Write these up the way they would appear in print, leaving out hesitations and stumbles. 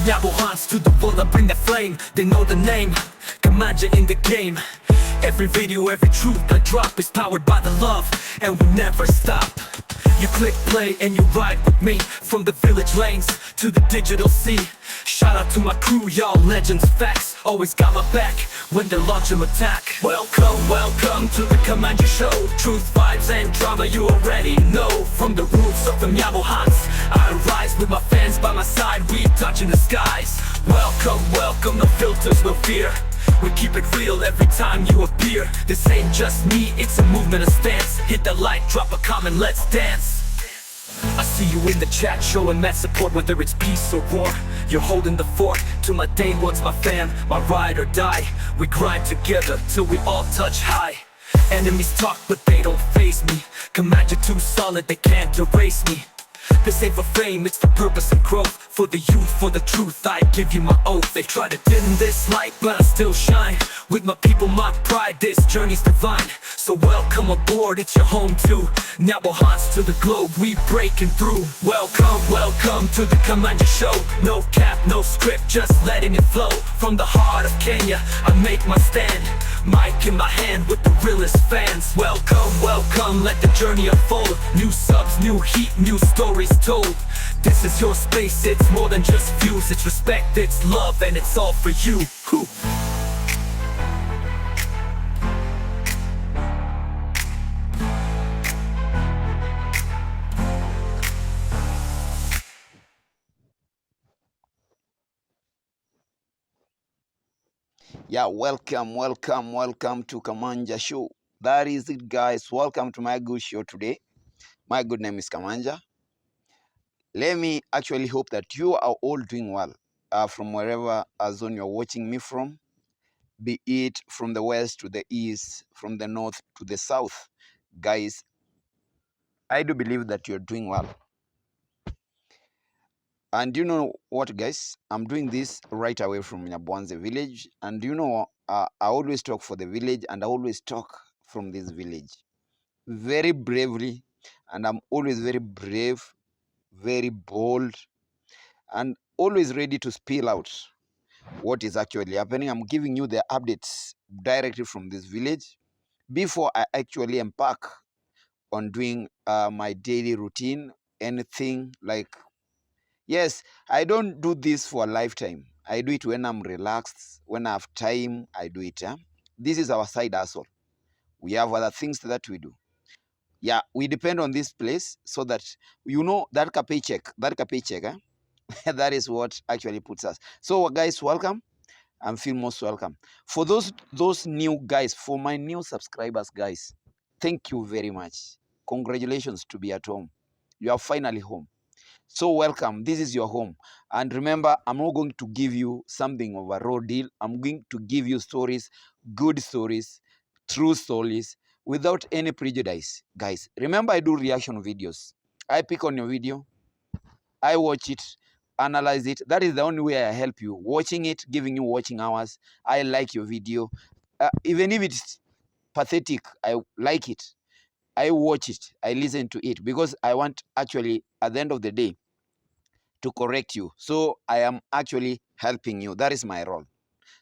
Nyabohanse to the world, I bring that flame. They know the name, Kamanja in the game. Every video, every truth I drop is powered by the love, and we never stop. You click play and you ride with me, from the village lanes to the digital sea. Shout out to my crew, y'all legends, facts, always got my back when they launch an attack. Welcome to the Kamanja show. Truth, vibes and drama you already know. From the roots of the Nyabohanse, I rise with my fans by my side, we touching the skies. Welcome, no filters, no fear. We keep it real every time you appear. This ain't just me, it's a movement, a stance. Hit the like, drop a comment, let's dance. I see you in the chat showing that support, whether it's peace or war. You're holding the fort. To my day ones, my fam, my ride or die. We grind together till we all touch high. Enemies talk but they don't faze me. Kamanja too solid, they can't erase me. This ain't for fame, it's for purpose and growth. For the youth, for the truth, I give you my oath. They try to dim this light, but I still shine. With my people, my pride, this journey's divine. So welcome aboard, it's your home too. Nyabohanse to the globe, we breaking through. Welcome to the Kamanja show. No cap, no script, just letting it flow. From the heart of Kenya, I make my stand. Mic in my hand with the realest fans. Welcome, let the journey unfold. New subs, new heat, new stories told. This is your space, it's more than just views. It's respect, it's love, and it's all for you. Yeah, welcome to Kamanja show. That is it, guys. Welcome to my good show today. My good name is Kamanja. Let me actually hope that you are all doing well from wherever zone you're watching me from, be it from the west to the east, from the north to the south. Guys, I do believe that you're doing well. And you know what, guys? I'm doing this right away from Nyabohanse village. And you know, I always talk for the village, and I always talk from this village very bravely. And I'm always very brave, very bold, and always ready to spill out what is actually happening. I'm giving you the updates directly from this village before I actually embark on doing my daily routine, anything like. Yes, I don't do this for a lifetime. I do it when I'm relaxed, when I have time, I do it. This is our side hustle. We have other things that we do. Yeah, we depend on this place so that, you know, that paycheck, that is what actually puts us. So guys, welcome and feel most welcome. For those new guys, for my new subscribers, guys, thank you very much. Congratulations to be at home. You are finally home. So welcome, this is your home. And remember, I'm not going to give you something of a raw deal. I'm going to give you stories, good stories, true stories, without any prejudice. Guys, remember I do reaction videos. I pick on your video, I watch it, analyze it. That is the only way I help you. Watching it, giving you watching hours. I like your video. Even if it's pathetic, I like it. I watch it, I listen to it, because I want actually at the end of the day to correct you. So I am actually helping you. That is my role.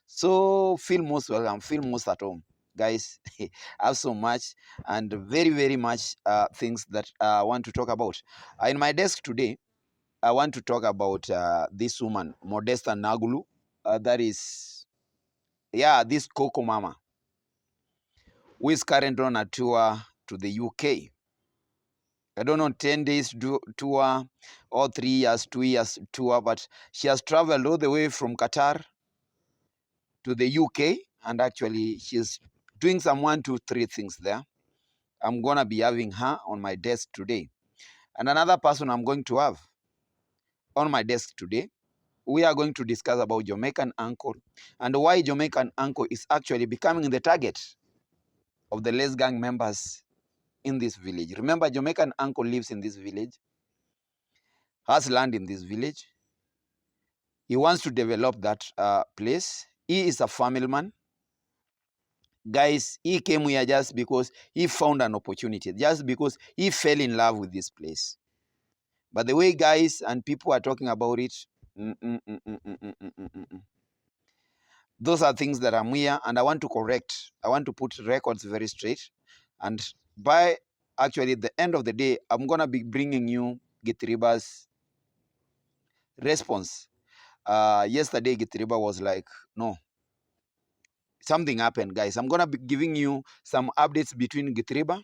So feel most welcome, feel most at home. Guys, I have so much and very much things that I want to talk about. In my desk today, I want to talk about this woman, Modesta Nagulu. That is, yeah, this Coco Mama, who is currently on a tour to the UK. I don't know, 10 days tour or 3 years, 2 years tour, but she has traveled all the way from Qatar to the UK, and actually she's doing some 1, 2, 3 things there. I'm going to be having her on my desk today. And another person I'm going to have on my desk today, we are going to discuss about Jamaican uncle and why Jamaican uncle is actually becoming the target of the LazyGang members in this village. Remember, Jamaican uncle lives in this village, has land in this village. He wants to develop that place. He is a family man. Guys, he came here just because he found an opportunity, just because he fell in love with this place. But the way guys and people are talking about it, Those are things that I'm here and I want to correct. I want to put records very straight. And by actually the end of the day, I'm going to be bringing you Gitriba's response. Yesterday, Gitriba was like, no, something happened, guys. I'm going to be giving you some updates between Gitriba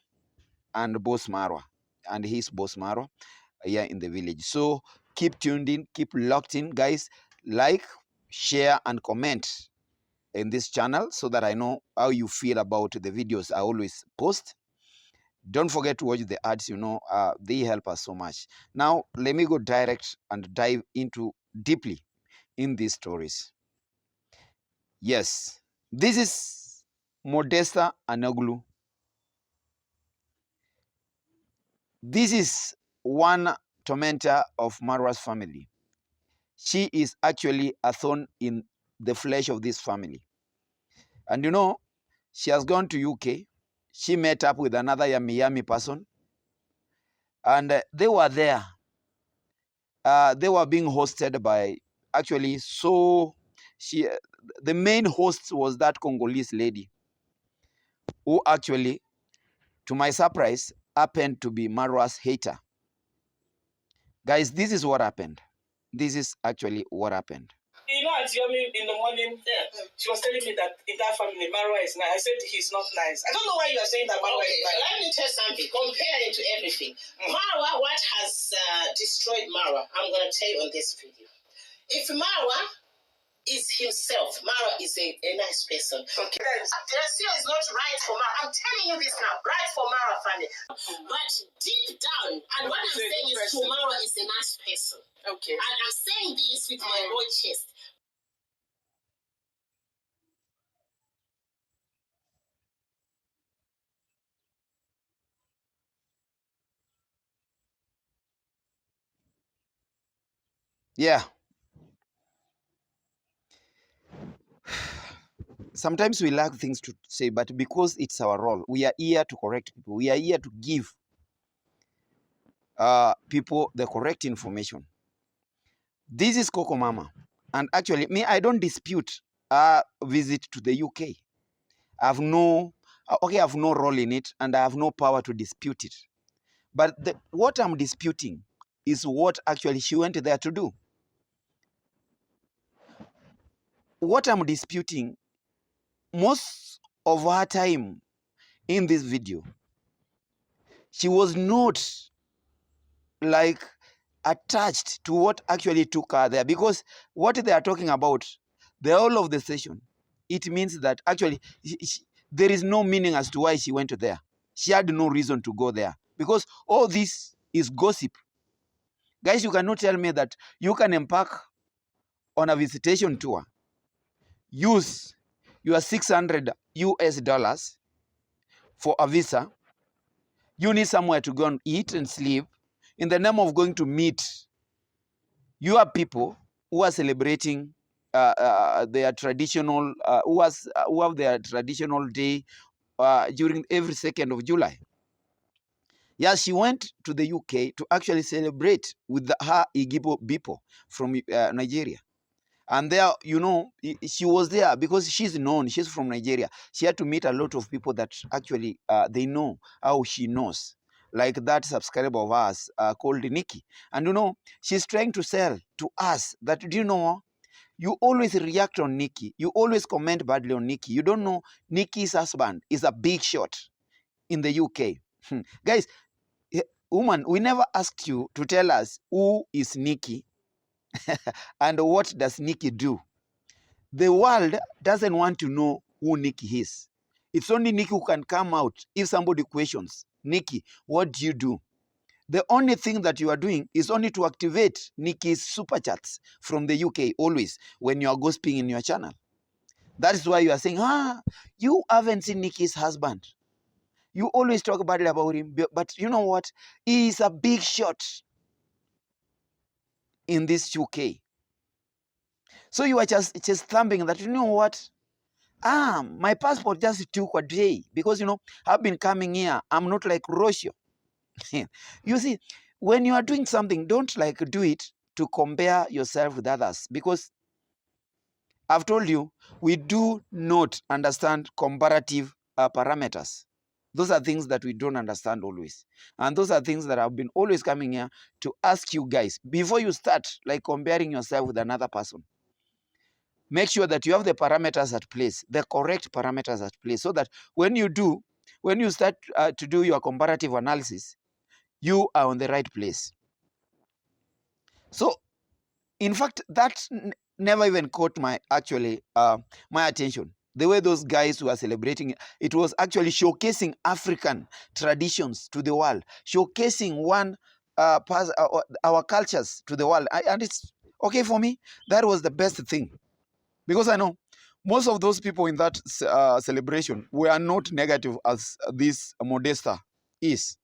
and Boss Marwa and his Boss Marwa here in the village. So keep tuned in, keep locked in, guys. Like, share, and comment in this channel so that I know how you feel about the videos I always post. Don't forget to watch the ads, they help us so much. Now, let me go direct and dive into deeply in these stories. Yes, this is Modesta Anoglu. This is one tormentor of Marwa's family. She is actually a thorn in the flesh of this family. And she has gone to UK. She met up with another yummy person. And they were there. They were being hosted by, actually, the main host was that Congolese lady who actually, to my surprise, happened to be Marwa's hater. Guys, this is what happened. This is actually what happened. At Yomi in the morning, she was telling me that in that family, Marwa is nice. I said he's not nice. I don't know why you are saying that Marwa is nice. Let me tell something. Comparing to everything. Marwa, what has destroyed Marwa, I'm going to tell you on this video. If Marwa is himself, Marwa is a nice person. Okay. Dressio is not right for Marwa. I'm telling you this now. Right for Marwa family. But deep down, and what I'm saying is Marwa is a nice person. Okay. And I'm saying this with my whole chest. Yeah. Sometimes we lack things to say, but because it's our role, we are here to correct people. We are here to give people the correct information. This is Coco Mama. And actually, I don't dispute a visit to the UK. I have no role in it, and I have no power to dispute it. But what I'm disputing is what actually she went there to do. What I'm disputing, most of her time in this video, she was not like attached to what actually took her there, because what they are talking about, the whole of the session, it means that actually there is no meaning as to why she went there. She had no reason to go there, because all this is gossip. Guys, you cannot tell me that you can embark on a visitation tour, use your $600 US for a visa. You need somewhere to go and eat and sleep in the name of going to meet your people who are celebrating their traditional, who have their traditional day during every 2nd of July. Yeah, she went to the UK to actually celebrate with her Igbo people from Nigeria. And there, she was there because she's known. She's from Nigeria. She had to meet a lot of people that actually they know how she knows. Like that subscriber of ours called Nikki. And she's trying to sell to us that, do you know, you always react on Nikki. You always comment badly on Nikki. You don't know Nikki's husband is a big shot in the UK. Guys, woman, we never asked you to tell us who is Nikki and what does Nikki do. The world doesn't want to know who Nikki is. It's only Nikki who can come out if somebody questions, Nikki, what do you do? The only thing that you are doing is only to activate Nikki's super chats from the UK always when you are gossiping in your channel. That is why you are saying, you haven't seen Nikki's husband. You always talk badly about him, but you know what? He is a big shot in this UK. So you are just thumping that, you know what? My passport just took a day because, I've been coming here. I'm not like Rocio. You see, when you are doing something, don't do it to compare yourself with others, because I've told you, we do not understand comparative parameters. Those are things that we don't understand always. And those are things that I've been always coming here to ask you guys, before you start like comparing yourself with another person, make sure that you have the parameters at place, the correct parameters at place, so that when you start to do your comparative analysis, you are on the right place. So, in fact, that never even caught my my attention. The way those guys were celebrating, it was actually showcasing African traditions to the world, showcasing our cultures to the world. And it's okay for me. That was the best thing, because I know most of those people in that celebration were not negative as this Modesta is.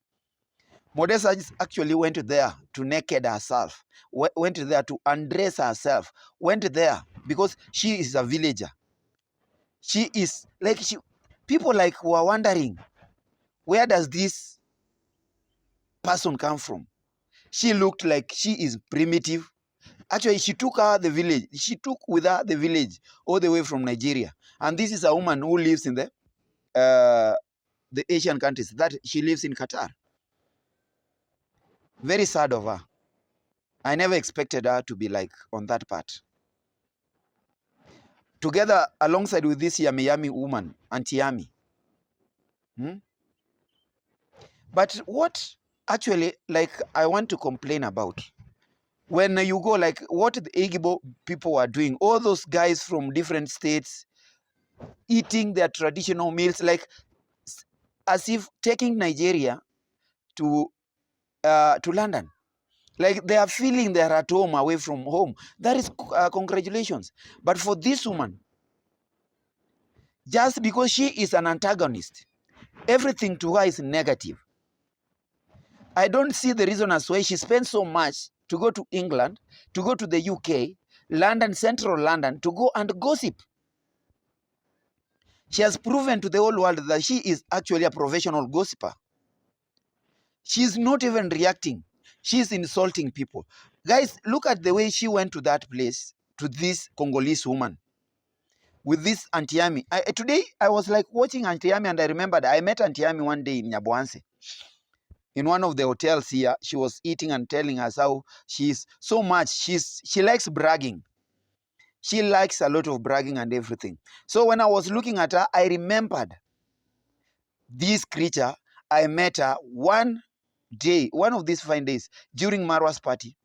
Modesta actually went there to naked herself, went there to undress herself, went there because she is a villager. She is like, people like were wondering, where does this person come from? She looked like she is primitive. Actually, she took with her the village all the way from Nigeria. And this is a woman who lives in the Asian countries, that she lives in Qatar. Very sad of her. I never expected her to be like on that part. Together alongside with this yummy woman, Auntie Yummy. But what actually like I want to complain about, when you go like what the Igbo people are doing, all those guys from different states eating their traditional meals, like as if taking Nigeria to London. Like they are feeling they're at home away from home. That is congratulations. But for this woman, just because she is an antagonist, everything to her is negative. I don't see the reason as why she spends so much to go to England, to go to the UK, London, central London, to go and gossip. She has proven to the whole world that she is actually a professional gossiper. She's not even reacting. She's insulting people. Guys, look at the way she went to that place, to this Congolese woman, with this Auntie Yummy. Today, I was like watching Auntie Yummy, and I remembered I met Auntie Yummy one day in Nyabohanse. In one of the hotels here, she was eating and telling us how she's so much. She likes bragging. She likes a lot of bragging and everything. So when I was looking at her, I remembered this creature. I met her one day, one of these fine days, during Marwa's party.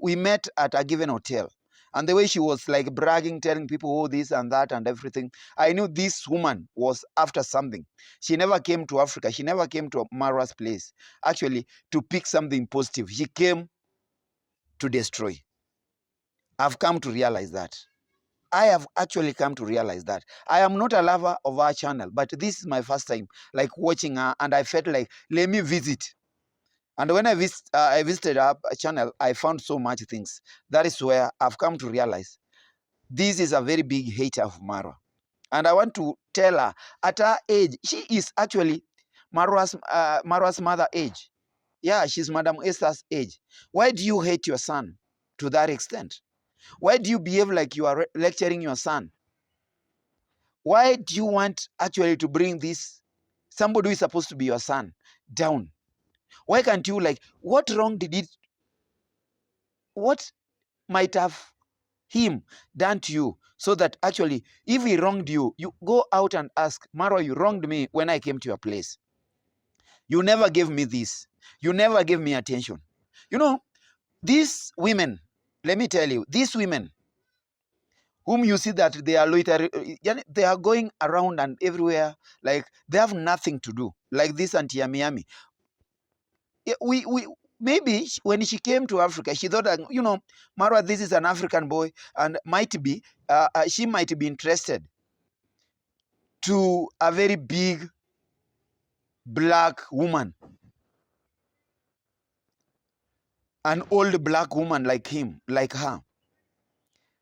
We met at a given hotel. And the way she was like bragging, telling people, oh, this and that and everything, I knew this woman was after something. She never came to Africa. She never came to Marwa's place, actually, to pick something positive. She came to destroy. I've come to realize that. I have actually come to realize that. I am not a lover of our channel, but this is my first time like watching her, and I felt like, let me visit. And when I visited our channel, I found so much things. That is where I've come to realize this is a very big hater of Marwa. And I want to tell her, at her age, she is actually Marwa's mother age. Yeah, she's Madam Esther's age. Why do you hate your son to that extent? Why do you behave like you are lecturing your son? Why do you want actually to bring this, somebody who is supposed to be your son, down? Why can't you, like, what wrong did it, what might have him done to you, so that actually if he wronged you, you go out and ask, Marwa, you wronged me when I came to your place. You never gave me this. You never gave me attention. You know, these women, let me tell you, these women whom you see that they are loitering, they are going around and everywhere, like they have nothing to do, like this Auntie Yummy. Maybe when she came to Africa, she thought that, you know, Marwa, this is an African boy, and she might be interested to a very big black woman, an old black woman like her.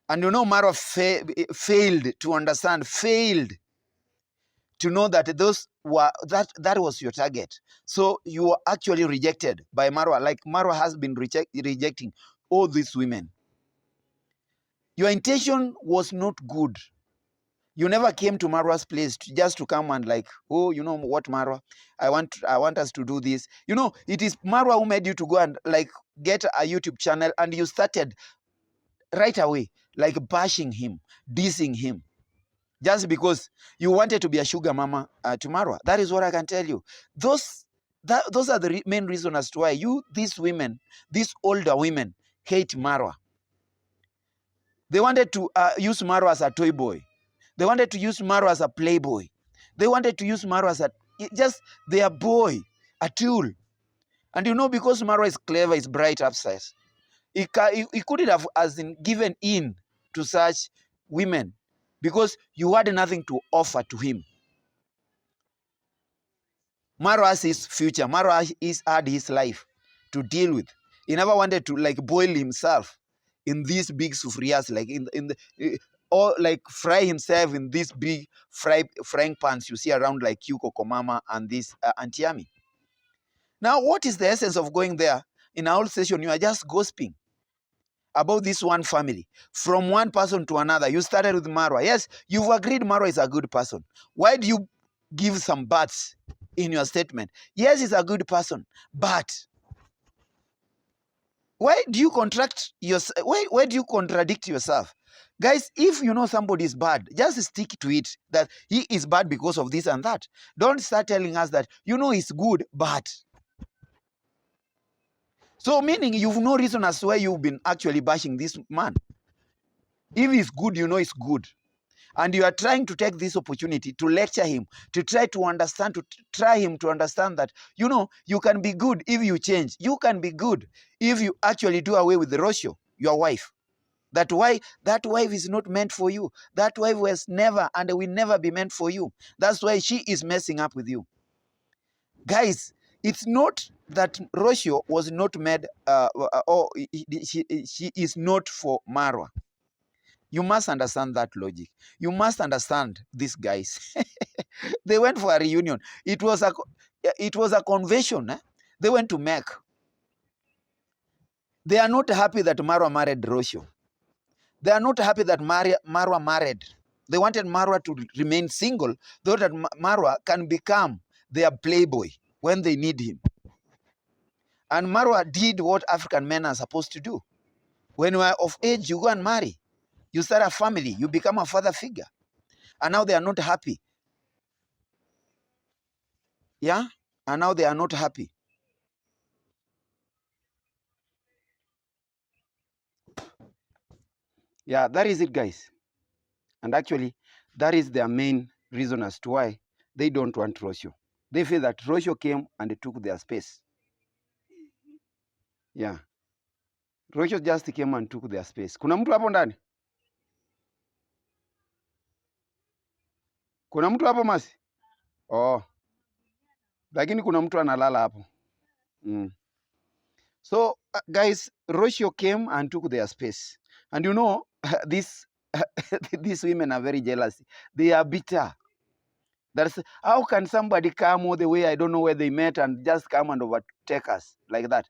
And you know, Marwa failed to understand, failed to know that that was your target. So you were actually rejected by Marwa, like Marwa has been rejecting all these women. Your intention was not good. You never came to Marwa's place just to come and like, oh, you know what, Marwa, I want us to do this. You know, it is Marwa who made you to go and like get a YouTube channel, and you started right away like bashing him, dissing him, just because you wanted to be a sugar mama to Marwa. That is what I can tell you. Those are the main reasons as to why these women, these older women, hate Marwa. They wanted to use Marwa as a toy boy. They wanted to use Marwa as a playboy. They wanted to use Marwa as just their boy, a tool. And you know, because Marwa is clever, is bright upstairs, he couldn't have given in to such women because you had nothing to offer to him. Marwa has his future. Marwa had his life to deal with. He never wanted to like boil himself in these big sufrias, like or like fry himself in these big frying pans you see around like Kyuko Komama and this Auntie Ami. Now, what is the essence of going there? In our session, you are just gossiping about this one family, from one person to another. You started with Marwa. Yes, you've agreed Marwa is a good person. Why do you give some buts in your statement? Yes, he's a good person, but why do you contradict yourself? Why do you contradict yourself? Guys, if you know somebody is bad, just stick to it, that he is bad because of this and that. Don't start telling us that, you know, he's good, but. So meaning you've no reason as to why you've been actually bashing this man. If he's good, you know he's good. And you are trying to take this opportunity to lecture him, to try to understand, to try him to understand that, you know, you can be good if you change. You can be good if you actually do away with the Rosho, your wife. That wife is not meant for you. That wife was never and will never be meant for you. That's why she is messing up with you. Guys, it's not that Rosho was not made, or she is not for Marwa. You must understand that logic. You must understand these guys. They went for a reunion. It was a convention. They went to Mek. They are not happy that Marwa married Rosho. They are not happy that Marwa married. They wanted Marwa to remain single, so that Marwa can become their playboy when they need him. And Marwa did what African men are supposed to do. When you are of age, you go and marry. You start a family. You become a father figure. And now they are not happy. Yeah? And now they are not happy. Yeah, that is it, guys. And actually, that is their main reason as to why they don't want Rosho. They feel that Rosho came and they took their space. Yeah. Rosho just came and took their space. Kuna mtu hapo ndani? Kuna mtu hapo Masi? Oh. Lakini kuna mtu analala hapo. So, guys, Rosho came and took their space. And you know, these women are very jealous. They are bitter. That's how can somebody come all the way, I don't know where they met, and just come and overtake us like that.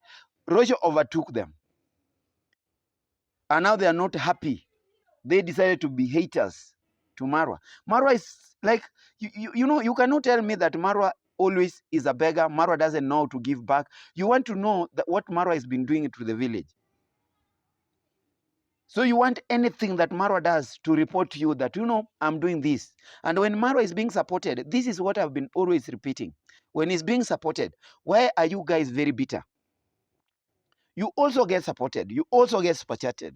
Rosho overtook them. And now they are not happy. They decided to be haters to Marwa. Marwa is like, you know, you cannot tell me that Marwa always is a beggar. Marwa doesn't know how to give back. You want to know that what Marwa has been doing to the village. So you want anything that Marwa does to report to you that, you know, I'm doing this. And when Marwa is being supported, this is what I've been always repeating. When he's being supported, why are you guys very bitter? You also get supported. You also get super-chatted.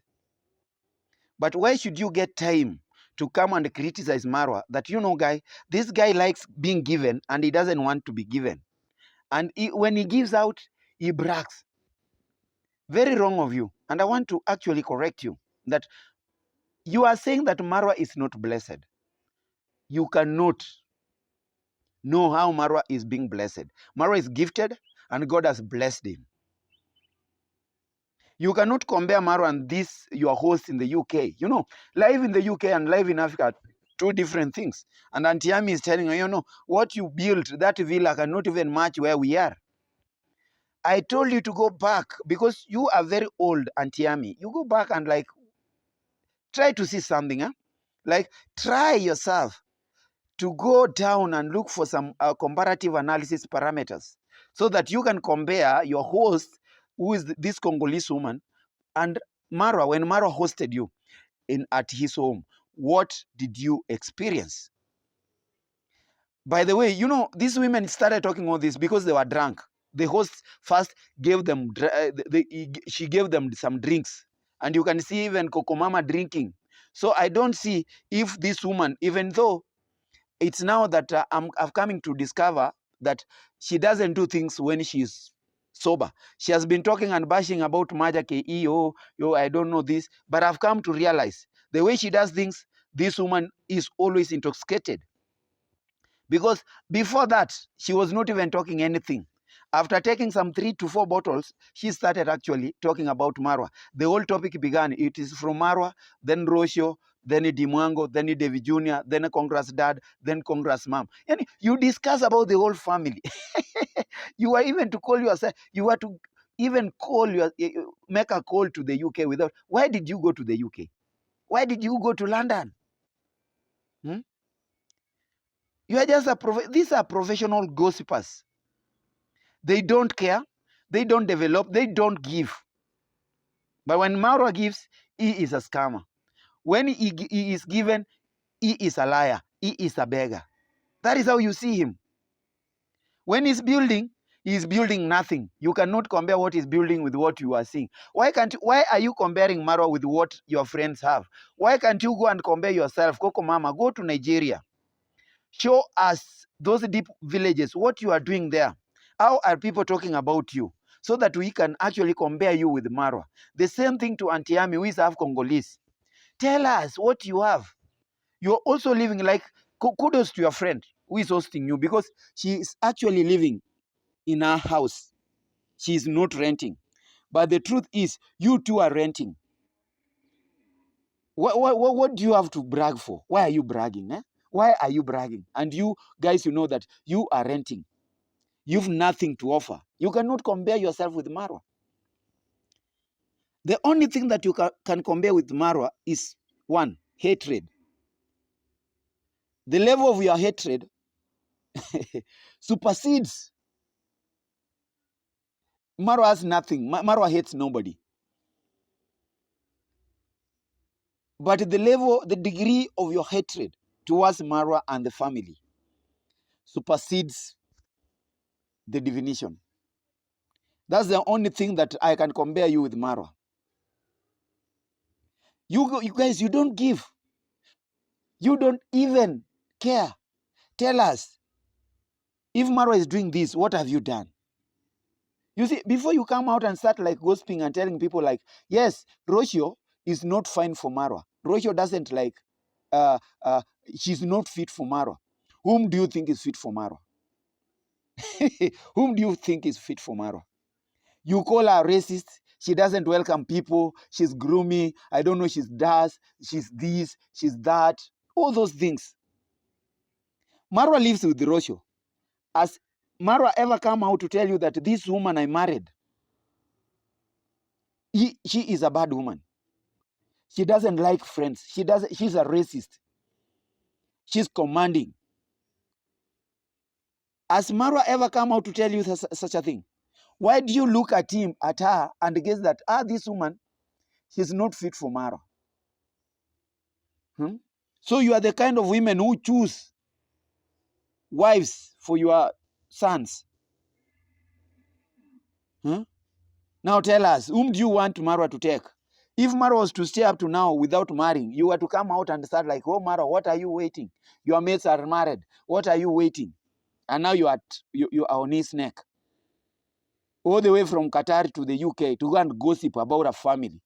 But why should you get time to come and criticize Marwa that, you know, guy, this guy likes being given and he doesn't want to be given. And when he gives out, he brags. Very wrong of you. And I want to actually correct you that you are saying that Marwa is not blessed. You cannot know how Marwa is being blessed. Marwa is gifted and God has blessed him. You cannot compare Marwa and this, your host in the UK. You know, live in the UK and live in Africa, two different things. And Auntie Ami is telling you, you know, what you built, that villa cannot even match where we are. I told you to go back because you are very old, Auntie Ami. You go back and like try to see something, huh? Like try yourself to go down and look for some comparative analysis parameters so that you can compare your host, who is this Congolese woman, and Marwa. When Marwa hosted you at his home, what did you experience? By the way, you know, these women started talking all this because they were drunk. The host first gave them, she gave them some drinks. And you can see even Coco Mama drinking. So I don't see if this woman, even though it's now that I'm coming to discover that she doesn't do things when she's sober. She has been talking and bashing about Maja Ke, I don't know this. But I've come to realize the way she does things, this woman is always intoxicated. Because before that, she was not even talking anything. After taking some 3 to 4 bottles, she started actually talking about Marwa. The whole topic began. It is from Marwa, then Roshio, then Dimwango, then David Jr., then Congress dad, then Congress mom. And you discuss about the whole family. You were even to call yourself, you were to even call your, make a call to the UK without, why did you go to the UK? Why did you go to London? Hmm? You are just these are professional gossipers. They don't care. They don't develop. They don't give. But when Mauro gives, he is a scammer. When he is given, he is a liar. He is a beggar. That is how you see him. When he's building, he is building nothing. You cannot compare what he's building with what you are seeing. Why are you comparing Mauro with what your friends have? Why can't you go and compare yourself? Coco Mama, go to Nigeria. Show us those deep villages, what you are doing there. How are people talking about you? So that we can actually compare you with Marwa. The same thing to Auntie Ami, who is half Congolese. Tell us what you have. You're also living like, kudos to your friend who is hosting you, because she is actually living in her house. She is not renting. But the truth is, you two are renting. What do you have to brag for? Why are you bragging? Eh? Why are you bragging? And you guys, you know that you are renting. You've nothing to offer. You cannot compare yourself with Marwa. The only thing that you can compare with Marwa is one, hatred. The level of your hatred supersedes. Marwa has nothing. Marwa hates nobody. But the level, the degree of your hatred towards Marwa and the family supersedes the definition. That's the only thing that I can compare you with Marwa. You guys, you don't give. You don't even care. Tell us, if Marwa is doing this, what have you done? You see, before you come out and start like gossiping and telling people like, yes, Roshio is not fine for Marwa. Roshio doesn't like, she's not fit for Marwa. Whom do you think is fit for Marwa? Whom do you think is fit for Marwa? You call her racist. She doesn't welcome people. She's gloomy. I don't know, she's das. She's this. She's that. All those things. Marwa lives with Roshio. Has Marwa ever come out to tell you that this woman I married, she is a bad woman? She doesn't like friends. She's a racist. She's commanding. Has Marwa ever come out to tell you such a thing? Why do you look at her, and guess that, this woman, she's not fit for Marwa? So you are the kind of women who choose wives for your sons. Now tell us, whom do you want Marwa to take? If Marwa was to stay up to now without marrying, you were to come out and start like, oh Marwa, what are you waiting? Your mates are married. What are you waiting? And now you are on his neck. All the way from Qatar to the UK to go and gossip about a family.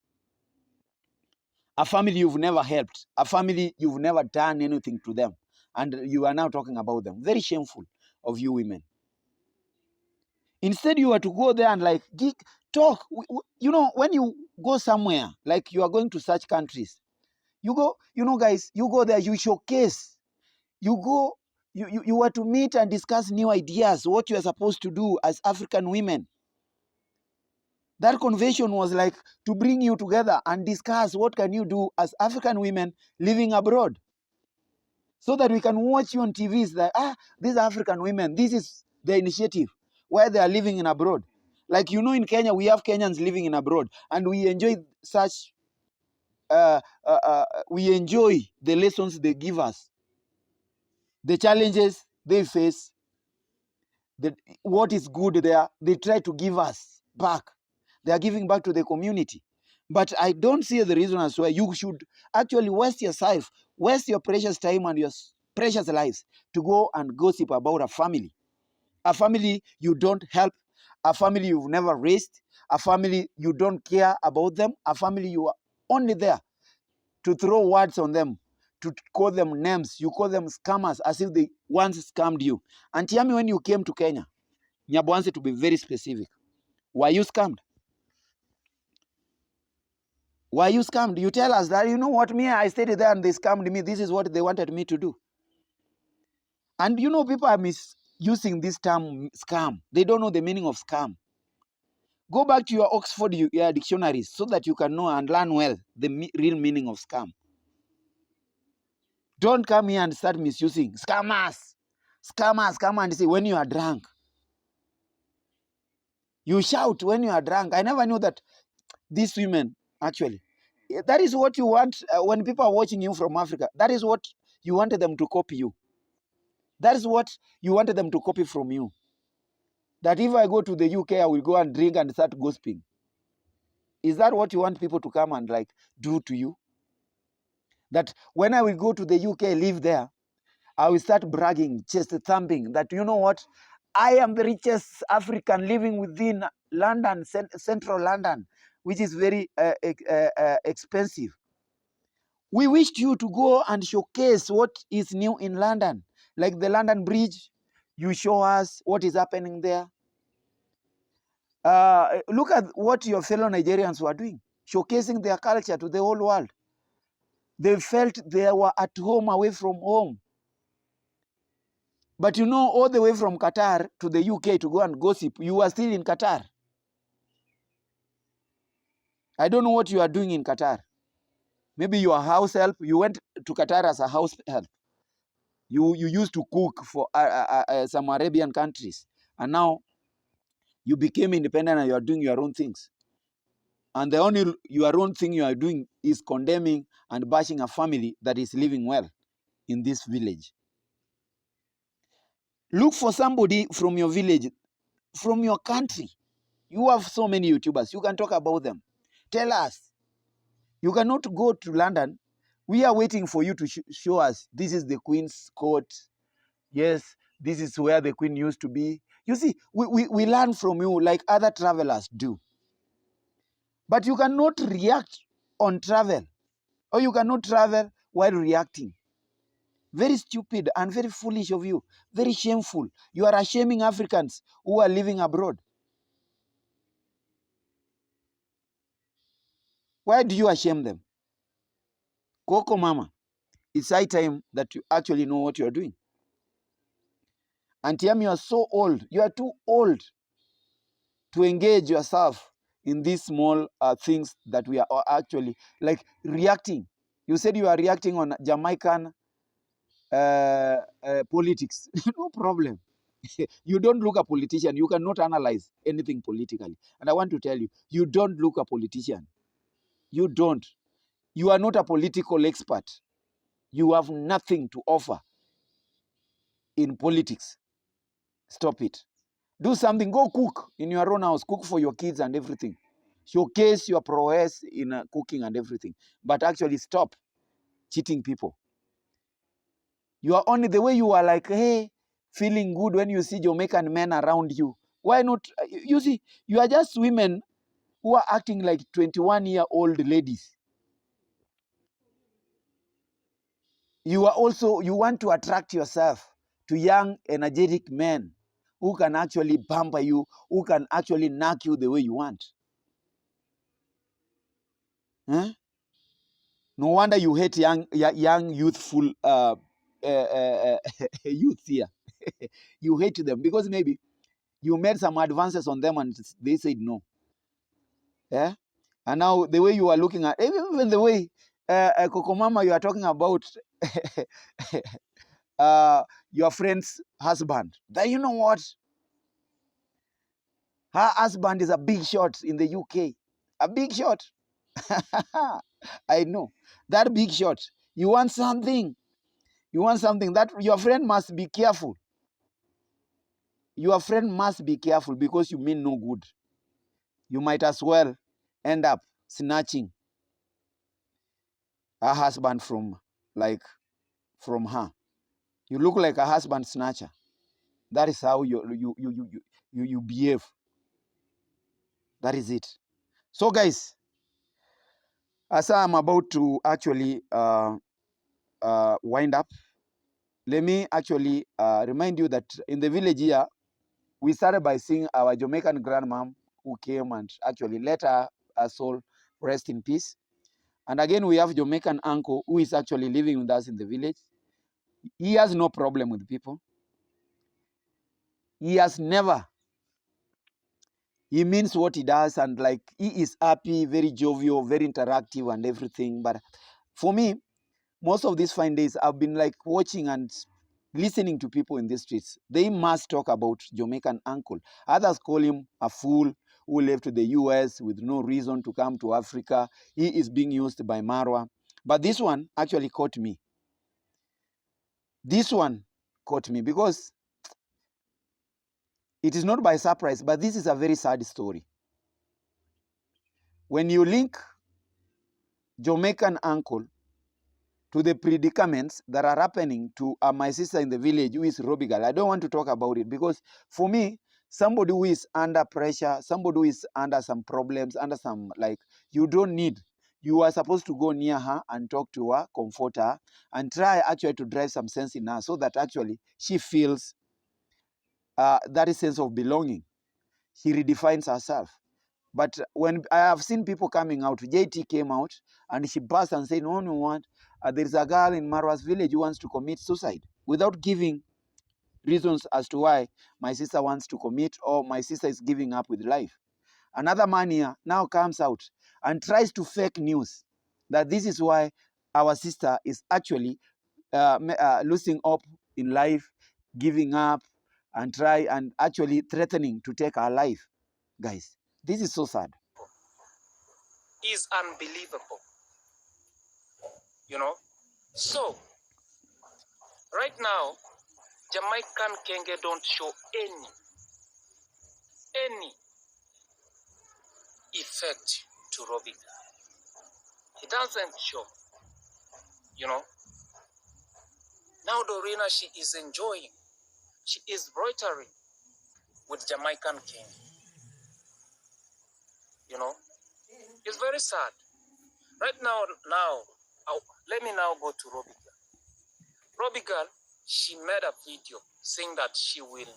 A family you've never helped. A family you've never done anything to them. And you are now talking about them. Very shameful of you women. Instead, you are to go there and like talk. You know, when you go somewhere, like you are going to such countries, you go, you know, guys, you go there, you showcase. You go, you are to meet and discuss new ideas, what you are supposed to do as African women. That convention was like to bring you together and discuss what can you do as African women living abroad, so that we can watch you on TVs that, these African women, this is the initiative where they are living in abroad. Like, you know, in Kenya, we have Kenyans living in abroad, and we enjoy such, we enjoy the lessons they give us, the challenges they face, what is good there, they try to give us back. They are giving back to the community. But I don't see the reason as why you should actually waste yourself, waste your precious time and your precious lives to go and gossip about a family you don't help, a family you've never raised, a family you don't care about them, a family you are only there to throw words on them, to call them names. You call them scammers as if they once scammed you. And tell me, when you came to Kenya, Nyabohanse, to be very specific, were you scammed? Were you scammed? You tell us that, you know what, me, I stayed there and they scammed me. This is what they wanted me to do. And you know, people are misusing this term scam. They don't know the meaning of scam. Go back to your Oxford dictionaries so that you can know and learn well the real meaning of scam. Don't come here and start misusing scammers. Scammers come and say when you are drunk. You shout when you are drunk. I never knew that these women, actually, that is what you want when people are watching you from Africa. That is what you wanted them to copy you. That is what you wanted them to copy from you. That if I go to the UK, I will go and drink and start gossiping. Is that what you want people to come and like do to you? That when I will go to the UK, live there, I will start bragging, chest thumping, that, you know what, I am the richest African living within London, central London, which is very expensive. We wished you to go and showcase what is new in London, like the London Bridge. You show us what is happening there. Look at what your fellow Nigerians were doing, showcasing their culture to the whole world. They felt they were at home away from home. But you know, all the way from Qatar to the UK to go and gossip, you are still in Qatar. I don't know what you are doing in Qatar. Maybe you are house help. You went to Qatar as a house help. You used to cook for some Arabian countries. And now you became independent and you are doing your own things. And the only your own thing you are doing is condemning and bashing a family that is living well in this village. Look for somebody from your village, from your country. You have so many YouTubers. You can talk about them. Tell us. You cannot go to London. We are waiting for you to show us. This is the Queen's court. Yes, this is where the Queen used to be. You see, we learn from you like other travelers do. But you cannot react on travel. Or you cannot travel while reacting. Very stupid and very foolish of you. Very shameful. You are shaming Africans who are living abroad. Why do you shame them? Coco Mama, it's high time that you actually know what you are doing. And Tiam, you are so old. You are too old to engage yourself in these small things that we are actually like reacting. You said you are reacting on Jamaican politics. No problem. You don't look a politician. You cannot analyze anything politically. And I want to tell you, you don't look a politician. You don't. You are not a political expert. You have nothing to offer in politics. Stop it. Do something. Go cook in your own house. Cook for your kids and everything. Showcase your prowess in cooking and everything. But actually stop cheating people. You are only the way you are like, hey, feeling good when you see Jamaican men around you. Why not? You see, you are just women who are acting like 21-year-old ladies. You are also, you want to attract yourself to young, energetic men who can actually pamper you, who can actually knock you the way you want. Huh? No wonder you hate young youthful youth here. You hate them because maybe you made some advances on them and they said no. Yeah, and now the way you are looking at, even the way Coco Mama, you are talking about your friend's husband. That, you know what? Her husband is a big shot in the UK. A big shot. I know. That big shot. You want something. You want something. That your friend must be careful. Your friend must be careful because you mean no good. You might as well end up snatching her husband from her. You look like a husband snatcher. That is how you behave. That is it. So guys, as I'm about to actually wind up, let me actually remind you that in the village here, we started by seeing our Jamaican grandmom who came and actually let her soul rest in peace. And again, we have Jamaican uncle who is actually living with us in the village. He has no problem with people. He has never. He means what he does, and like he is happy, very jovial, very interactive and everything. But for me, most of these fine days, I've been like watching and listening to people in the streets. They must talk about Jamaican uncle. Others call him a fool who left to the US with no reason to come to Africa. He is being used by Marwa. But this one actually caught me. This one caught me because it is not by surprise, but this is a very sad story. When you link Jamaican uncle to the predicaments that are happening to my sister in the village who is RobiGirl, I don't want to talk about it because for me, somebody who is under pressure, somebody who is under some problems, under some, like, you don't need, you are supposed to go near her and talk to her, comfort her, and try actually to drive some sense in her so that actually she feels that sense of belonging. She redefines herself. But when I have seen people coming out, JT came out and she burst and said, no one, there is a girl in Marwa's village who wants to commit suicide, without giving reasons as to why my sister wants to commit or my sister is giving up with life. Another man here now comes out and tries to fake news that this is why our sister is actually losing hope in life, giving up, and actually threatening to take her life. Guys, this is so sad. Is unbelievable, you know. So right now, Jamaican Kenge don't show any effect to RobiGirl. He doesn't show, you know. Now Dorina, she is enjoying, she is broitering with Jamaican King. You know, it's very sad. Right now, let me now go to RobiGirl. RobiGirl, she made a video saying that she will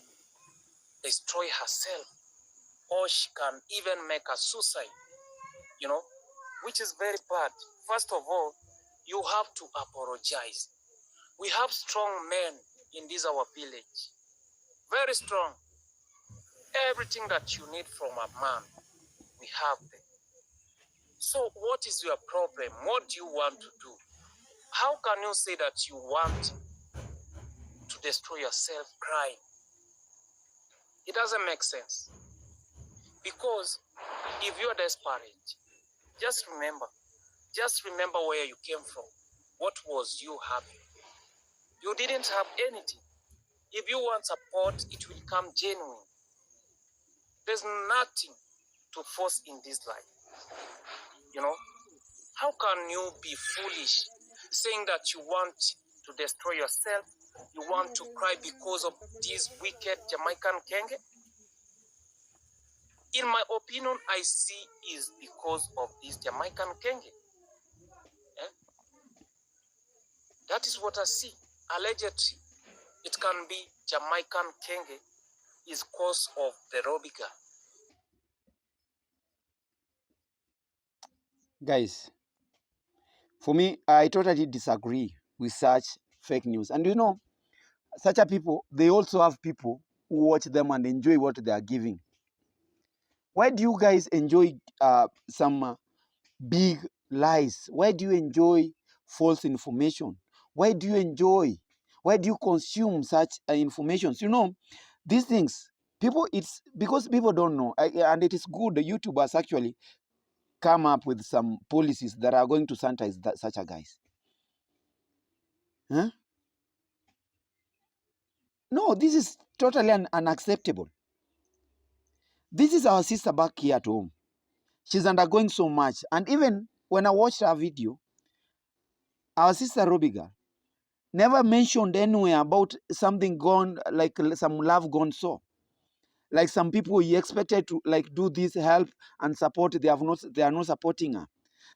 destroy herself, or she can even make a suicide, you know, which is very bad. First of all, you have to apologize. We have strong men in this our village, very strong. Everything that you need from a man, we have them. So what is your problem? What do you want to do? How can you say that you want to destroy yourself crying? It doesn't make sense. Because if you're desperate, just remember where you came from. What was you having? You didn't have anything. If you want support, it will come genuine. There's nothing to force in this life. You know, how can you be foolish saying that you want to destroy yourself? You want to cry because of this wicked Jamaican Kenge? In my opinion, I see is because of this Jamaican Kenge. Eh? That is what I see. Allegedly, it can be Jamaican Kenge is cause of the RobiGirl. Guys, for me, I totally disagree with such fake news. And you know, such a people, they also have people who watch them and enjoy what they are giving. Why do you guys enjoy some big lies? Why do you enjoy false information? Why do you enjoy? Why do you consume such information? You know, these things, people, it's because people don't know. And it is good the YouTubers actually come up with some policies that are going to sanitize such a guys. Huh? No, this is totally unacceptable. This is our sister back here at home. She's undergoing so much. And even when I watched her video, our sister RobiGirl never mentioned anywhere about something gone, like some love gone so. Like some people he expected to like do this, help and support, they are not supporting her.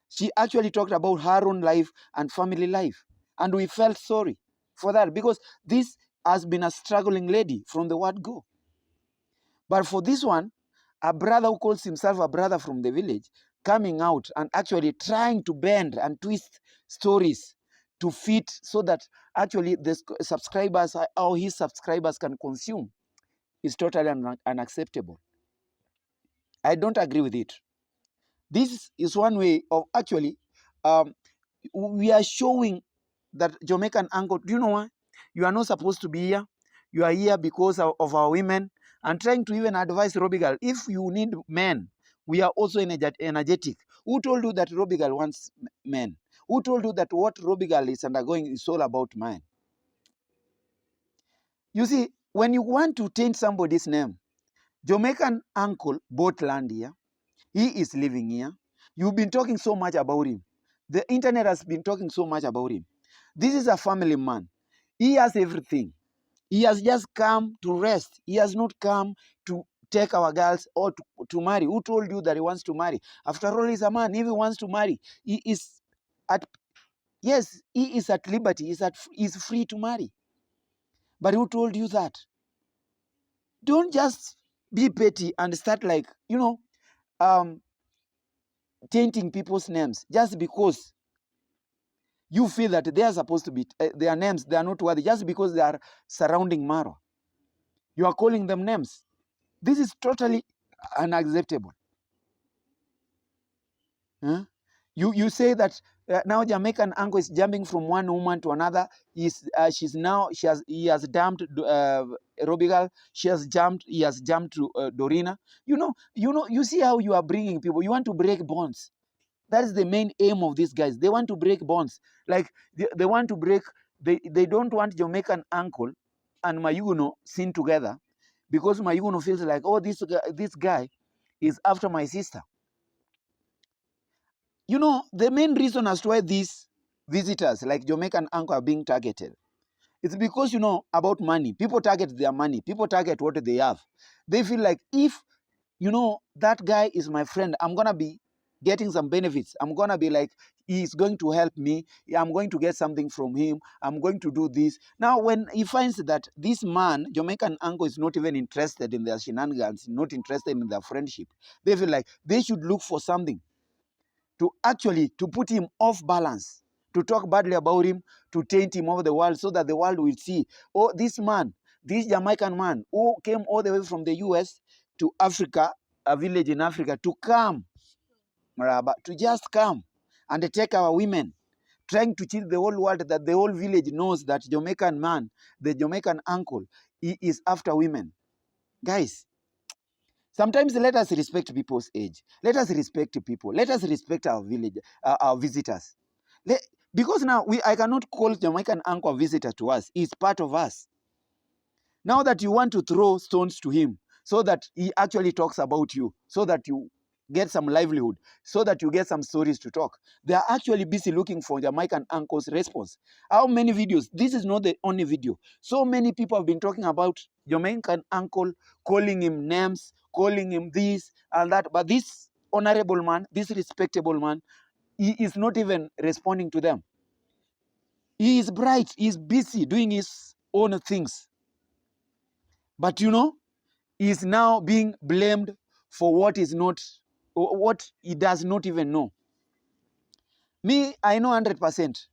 She actually talked about her own life and family life. And we felt sorry for that because this has been a struggling lady from the word go. But for this one, a brother who calls himself a brother from the village, coming out and actually trying to bend and twist stories to fit so that actually the subscribers, or his subscribers can consume, is totally unacceptable. I don't agree with it. This is one way of actually, we are showing that Jamaican angle. Do you know why? You are not supposed to be here. You are here because of our women, and trying to even advise RobiGirl, if you need men, we are also energetic. Who told you that RobiGirl wants men? Who told you that what RobiGirl is undergoing is all about men? You see, when you want to change somebody's name, Jamaican uncle bought land here. He is living here. You've been talking so much about him. The internet has been talking so much about him. This is a family man. He has everything. He has just come to rest. He has not come to take our girls or to marry. Who told you that he wants to marry? After all, he's a man. If he wants to marry, he is at, yes, he is at liberty. He's free to marry. But who told you that? Don't just be petty and start like, tainting people's names just because you feel that they are supposed to be, their names, they are not worthy, just because they are surrounding Maro. You are calling them names. This is totally unacceptable. Huh? You say that now Jamaican uncle is jumping from one woman to another. He has dumped RobiGirl. He has jumped to Dorina. You see how you are bringing people. You want to break bonds. That is the main aim of these guys. They want to break bonds. Like they want to break. They don't want Jamaican uncle and Mayuno seen together, because Mayuno feels like, oh, this guy is after my sister. The main reason as to why these visitors like Jamaican uncle are being targeted, it's because about money. People target their money. People target what they have. They feel like, if that guy is my friend, I'm gonna be getting some benefits. I'm gonna be like, he's going to help me. I'm going to get something from him. I'm going to do this. Now, when he finds that this man, Jamaican uncle, is not even interested in their shenanigans, not interested in their friendship, they feel like they should look for something to put him off balance, to talk badly about him, to taint him over the world, so that the world will see, oh, this man, this Jamaican man who came all the way from the US to Africa, a village in Africa, to come, to just come and take our women, trying to cheat the whole world, that the whole village knows that Jamaican man, the Jamaican uncle, he is after women. Guys, sometimes let us respect people's age. Let us respect people. Let us respect our village, our visitors. Because now I cannot call Jamaican uncle a visitor to us. He's part of us. Now that you want to throw stones to him so that he actually talks about you, so that you get some livelihood, so that you get some stories to talk, they are actually busy looking for Jamaican uncle's response. How many videos? This is not the only video. So many people have been talking about Jamaican uncle, calling him names, calling him this and that. But this honorable man, this respectable man, he is not even responding to them. He is bright. He is busy doing his own things. But he is now being blamed for what he does not even know. Me, I know 100%.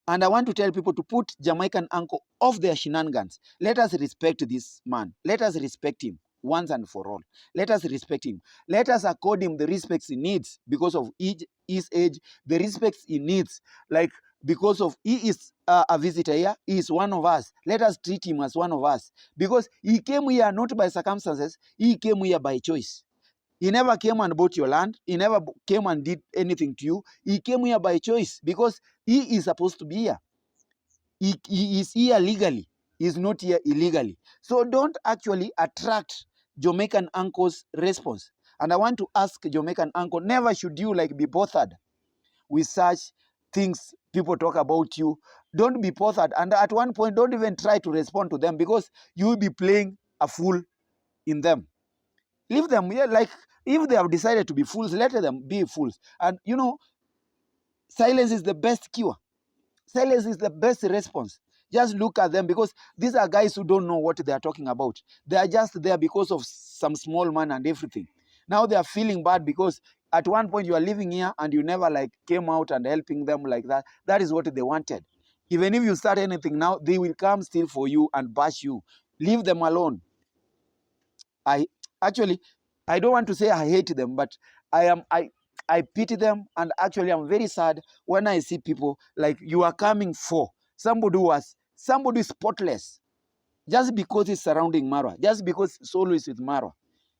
And I want to tell people to put Jamaican uncle off their shenanigans. Let us respect this man. Let us respect him. once and for all. Let us respect him. Let us accord him the respects he needs because of his age, the respects he needs. Like, because of he is a visitor here, he is one of us. Let us treat him as one of us. Because he came here not by circumstances, he came here by choice. He never came and bought your land. He never came and did anything to you. He came here by choice because he is supposed to be here. He is here legally. He is not here illegally. So don't actually attract Jamaican uncle's response. And I want to ask Jamaican uncle, never should you like be bothered with such things people talk about you. Don't be bothered. And at one point, don't even try to respond to them because you will be playing a fool in them. Leave them. Yeah, like if they have decided to be fools, let them be fools. And you know, silence is the best cure. Silence is the best response. Just look at them because these are guys who don't know what they are talking about. They are just there because of some small man and everything. Now they are feeling bad because at one point you are living here and you never like came out and helping them like that. That is what they wanted. Even if you start anything now, they will come still for you and bash you. Leave them alone. I don't want to say I hate them, but I pity them, and actually I'm very sad when I see people like you are coming for somebody spotless just because he's surrounding Marwa, just because it's always with Marwa.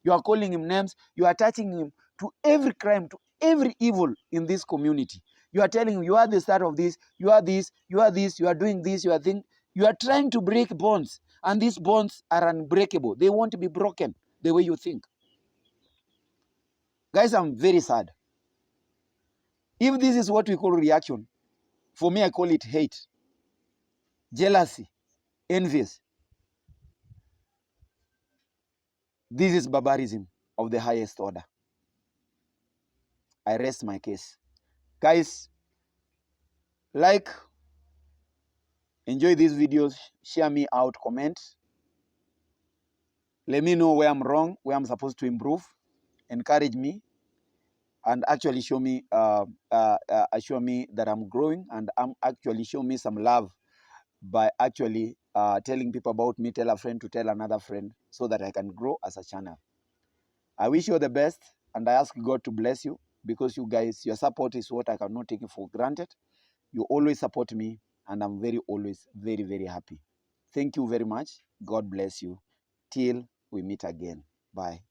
You are calling him names, you are attaching him to every crime, to every evil in this community. You are telling him you are the start of this, you are this, you are this, you are doing this, you are thing. You are trying to break bonds, and these bonds are unbreakable. They want to be broken the way you think. Guys, I'm very sad. If this is what we call reaction, for me, I call it hate, jealousy, envious. This is barbarism of the highest order. I rest my case. Guys, like, enjoy these videos, share me out, comment. Let me know where I'm wrong, where I'm supposed to improve. Encourage me, and actually show me that I'm growing, and actually show me some love by actually telling people about me, tell a friend to tell another friend, so that I can grow as a channel. I wish you the best, and I ask God to bless you, because you guys, your support is what I cannot take for granted. You always support me, and I'm always very, very happy. Thank you very much. God bless you. Till we meet again. Bye.